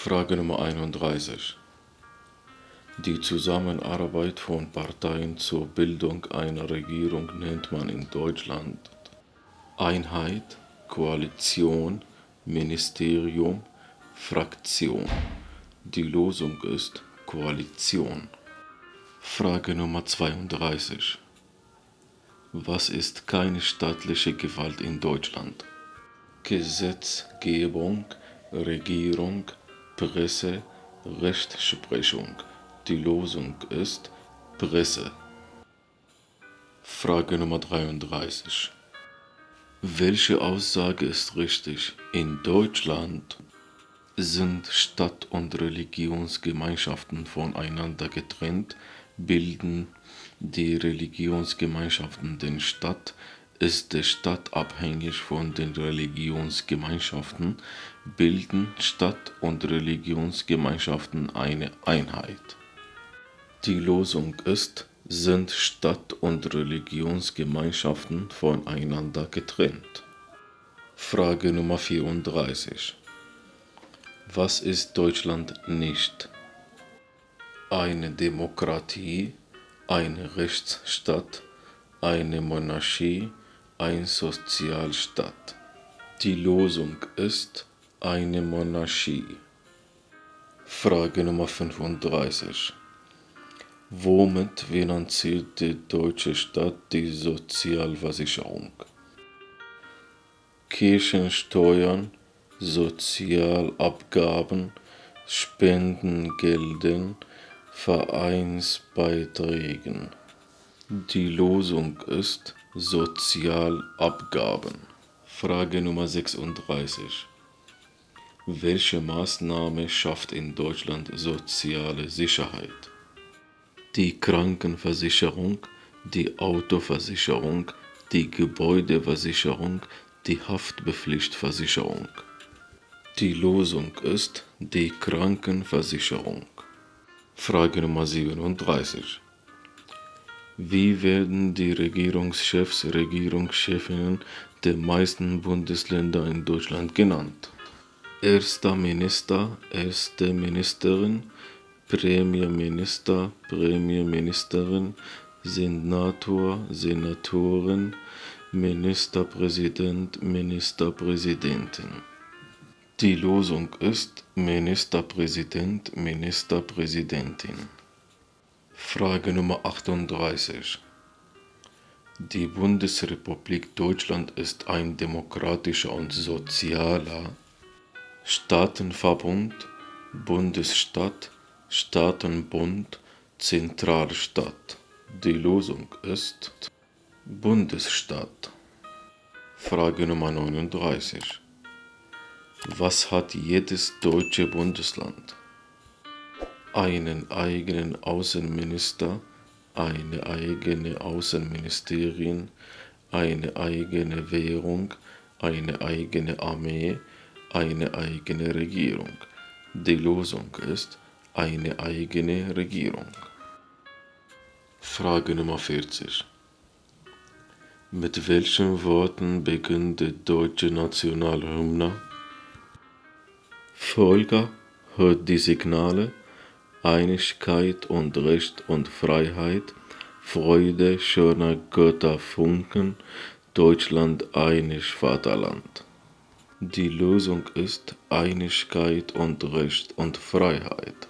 Frage Nummer 31. Die Zusammenarbeit von Parteien zur Bildung einer Regierung nennt man in Deutschland Einheit, Koalition, Ministerium, Fraktion. Die Lösung ist Koalition. Frage Nummer 32. Was ist keine staatliche Gewalt in Deutschland? Gesetzgebung, Regierung, Presse, Rechtsprechung. Die Lösung ist Presse. Frage Nummer 33. Welche Aussage ist richtig? In Deutschland sind Stadt- und Religionsgemeinschaften voneinander getrennt, bilden die Religionsgemeinschaften den Staat, ist der Staat abhängig von den Religionsgemeinschaften, bilden Stadt- und Religionsgemeinschaften eine Einheit. Die Lösung ist, sind Stadt- und Religionsgemeinschaften voneinander getrennt. Frage Nummer 34. Was ist Deutschland nicht? Eine Demokratie, ein Rechtsstaat, eine Monarchie, ein Sozialstaat. Die Lösung ist eine Monarchie. Frage Nummer 35. Womit finanziert der deutsche Staat die Sozialversicherung? Kirchensteuern, Sozialabgaben, Spendengeldern, Vereinsbeiträgen. Die Lösung ist Sozialabgaben. Frage Nummer 36. Welche Maßnahme schafft in Deutschland soziale Sicherheit? Die Krankenversicherung, die Autoversicherung, die Gebäudeversicherung, die Haftpflichtversicherung. Die Lösung ist die Krankenversicherung. Frage Nummer 37. Wie werden die Regierungschefs, Regierungschefinnen der meisten Bundesländer in Deutschland genannt? Erster Minister, erste Ministerin, Premierminister, Premierministerin, Senator, Senatorin, Ministerpräsident, Ministerpräsidentin. Die Lösung ist Ministerpräsident, Ministerpräsidentin. Frage Nummer 38. Die Bundesrepublik Deutschland ist ein demokratischer und sozialer Staatenverbund, Bundesstaat, Staatenbund, Zentralstaat. Die Lösung ist Bundesstaat. Frage Nummer 39. Was hat jedes deutsche Bundesland? Einen eigenen Außenminister, eine eigene Außenministerin, eine eigene Währung, eine eigene Armee, eine eigene Regierung. Die Lösung ist eine eigene Regierung. Frage Nummer 40. Mit welchen Worten beginnt die deutsche Nationalhymne? Volker, hört die Signale, Einigkeit und Recht und Freiheit, Freude schöner Götterfunken, Deutschland einig Vaterland. Die Lösung ist Einigkeit und Recht und Freiheit.